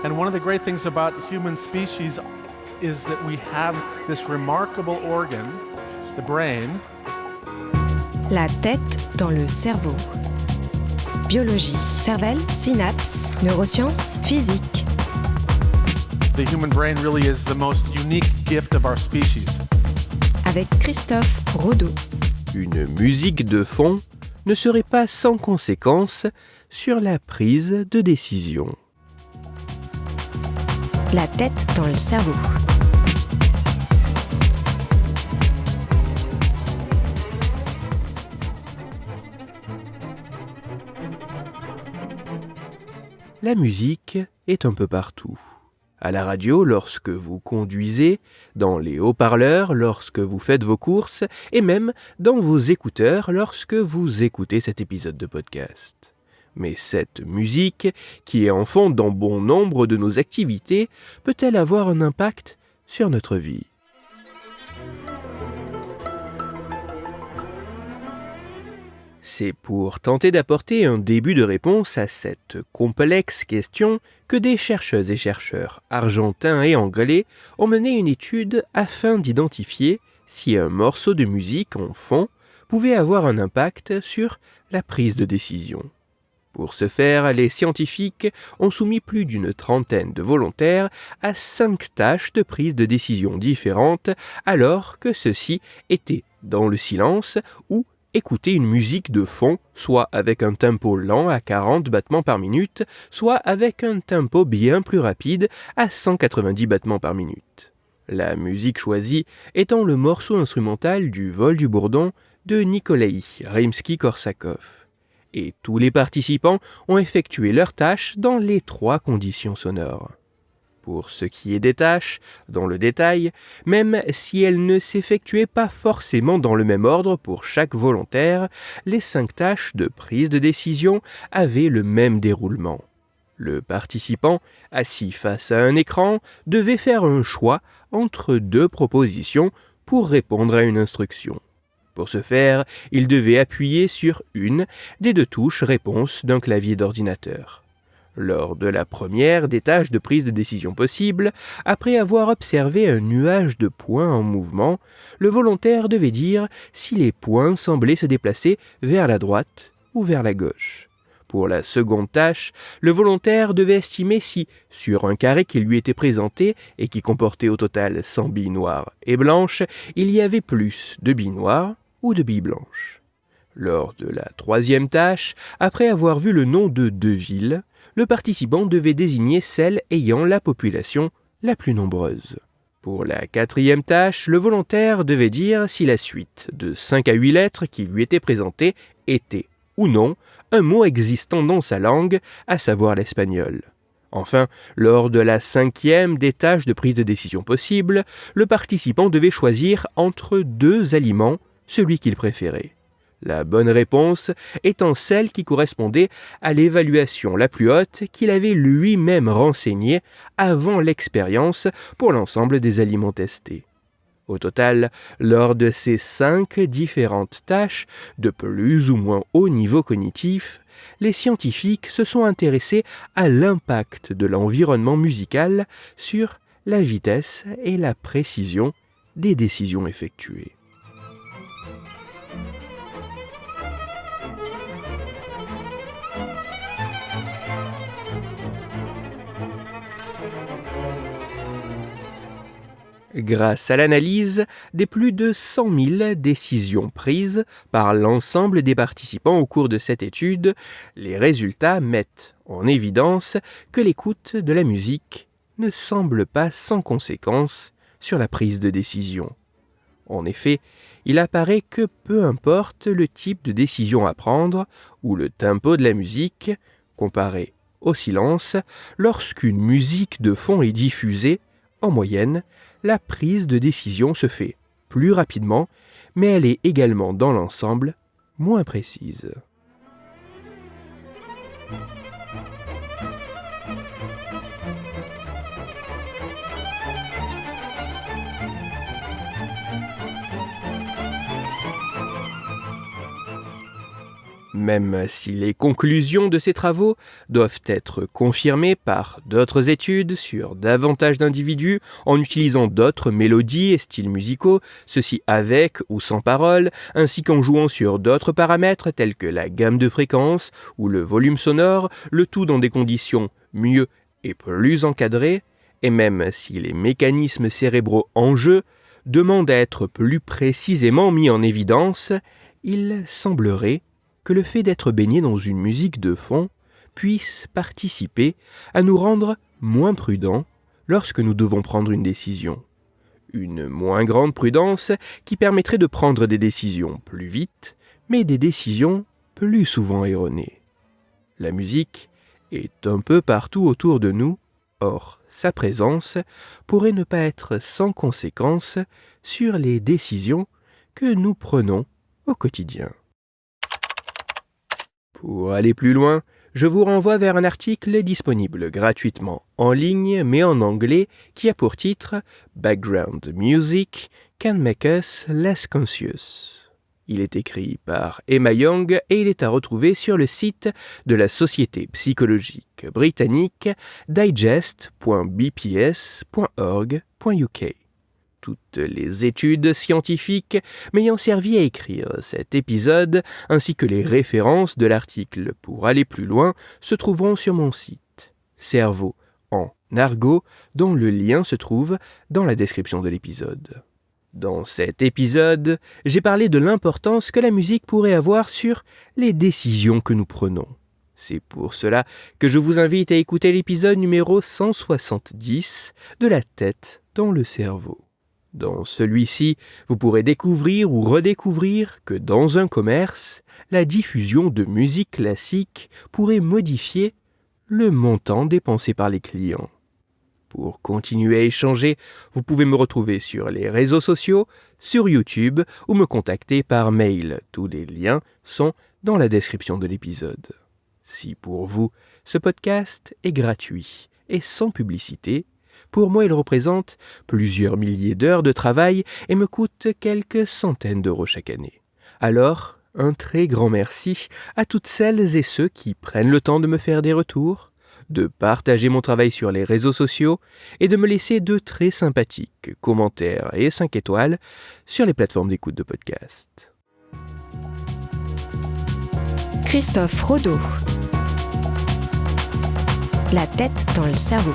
And one of the great things about human species is that we have this remarkable organ, the brain. La tête dans le cerveau. Biologie, cervelle, synapses, neurosciences, physique. The human brain really is the most unique gift of our species. Avec Christophe Rodeau. Une musique de fond ne serait pas sans conséquence sur la prise de décision. La tête dans le cerveau. La musique est un peu partout. À la radio lorsque vous conduisez, dans les haut-parleurs lorsque vous faites vos courses, et même dans vos écouteurs lorsque vous écoutez cet épisode de podcast. Mais cette musique, qui est en fond dans bon nombre de nos activités, peut-elle avoir un impact sur notre vie ? C'est pour tenter d'apporter un début de réponse à cette complexe question que des chercheuses et chercheurs argentins et anglais ont mené une étude afin d'identifier si un morceau de musique en fond pouvait avoir un impact sur la prise de décision. Pour ce faire, les scientifiques ont soumis plus d'une trentaine de volontaires à 5 tâches de prise de décision différentes alors que ceux-ci étaient dans le silence ou écouter une musique de fond, soit avec un tempo lent à 40 battements par minute, soit avec un tempo bien plus rapide à 190 battements par minute. La musique choisie étant le morceau instrumental du Vol du Bourdon de Nikolai Rimsky-Korsakov. Et tous les participants ont effectué leurs tâches dans les 3 conditions sonores. Pour ce qui est des tâches, dans le détail, même si elles ne s'effectuaient pas forcément dans le même ordre pour chaque volontaire, les 5 tâches de prise de décision avaient le même déroulement. Le participant, assis face à un écran, devait faire un choix entre 2 propositions pour répondre à une instruction. Pour ce faire, il devait appuyer sur une des 2 touches réponse d'un clavier d'ordinateur. Lors de la première des tâches de prise de décision possible, après avoir observé un nuage de points en mouvement, le volontaire devait dire si les points semblaient se déplacer vers la droite ou vers la gauche. Pour la seconde tâche, le volontaire devait estimer si, sur un carré qui lui était présenté et qui comportait au total 100 billes noires et blanches, il y avait plus de billes noires ou de billes blanches. Lors de la troisième tâche, après avoir vu le nom de 2 villes, le participant devait désigner celle ayant la population la plus nombreuse. Pour la 4e tâche, le volontaire devait dire si la suite de 5 à 8 lettres qui lui était présentée était, ou non, un mot existant dans sa langue, à savoir l'espagnol. Enfin, lors de la 5e des tâches de prise de décision possible, le participant devait choisir entre 2 aliments, celui qu'il préférait. La bonne réponse étant celle qui correspondait à l'évaluation la plus haute qu'il avait lui-même renseignée avant l'expérience pour l'ensemble des aliments testés. Au total, lors de ces 5 différentes tâches, de plus ou moins haut niveau cognitif, les scientifiques se sont intéressés à l'impact de l'environnement musical sur la vitesse et la précision des décisions effectuées. Grâce à l'analyse des plus de 100 000 décisions prises par l'ensemble des participants au cours de cette étude, les résultats mettent en évidence que l'écoute de la musique ne semble pas sans conséquence sur la prise de décision. En effet, il apparaît que peu importe le type de décision à prendre ou le tempo de la musique, comparé au silence, lorsqu'une musique de fond est diffusée, en moyenne, la prise de décision se fait plus rapidement, mais elle est également dans l'ensemble moins précise. même si les conclusions de ces travaux doivent être confirmées par d'autres études sur davantage d'individus en utilisant d'autres mélodies et styles musicaux, ceci avec ou sans paroles, ainsi qu'en jouant sur d'autres paramètres tels que la gamme de fréquences ou le volume sonore, le tout dans des conditions mieux et plus encadrées, et même si les mécanismes cérébraux en jeu demandent à être plus précisément mis en évidence, il semblerait que le fait d'être baigné dans une musique de fond puisse participer à nous rendre moins prudents lorsque nous devons prendre une décision. Une moins grande prudence qui permettrait de prendre des décisions plus vite, mais des décisions plus souvent erronées. La musique est un peu partout autour de nous, or sa présence pourrait ne pas être sans conséquence sur les décisions que nous prenons au quotidien. Pour aller plus loin, je vous renvoie vers un article disponible gratuitement en ligne mais en anglais qui a pour titre « Background Music Can Make Us Less Conscious ». Il est écrit par Emma Young et il est à retrouver sur le site de la Société psychologique britannique digest.bps.org.uk. Toutes les études scientifiques m'ayant servi à écrire cet épisode, ainsi que les références de l'article pour aller plus loin, se trouveront sur mon site, Cerveau en argot, dont le lien se trouve dans la description de l'épisode. Dans cet épisode, j'ai parlé de l'importance que la musique pourrait avoir sur les décisions que nous prenons. C'est pour cela que je vous invite à écouter l'épisode numéro 170 de La tête dans le cerveau. Dans celui-ci, vous pourrez découvrir ou redécouvrir que dans un commerce, la diffusion de musique classique pourrait modifier le montant dépensé par les clients. Pour continuer à échanger, vous pouvez me retrouver sur les réseaux sociaux, sur YouTube ou me contacter par mail. Tous les liens sont dans la description de l'épisode. Si pour vous, ce podcast est gratuit et sans publicité, pour moi il représente plusieurs milliers d'heures de travail et me coûte quelques centaines d'euros chaque année. Alors, un très grand merci à toutes celles et ceux qui prennent le temps de me faire des retours, de partager mon travail sur les réseaux sociaux et de me laisser de très sympathiques commentaires et 5 étoiles sur les plateformes d'écoute de podcast. Christophe Rodeau. La tête dans le cerveau.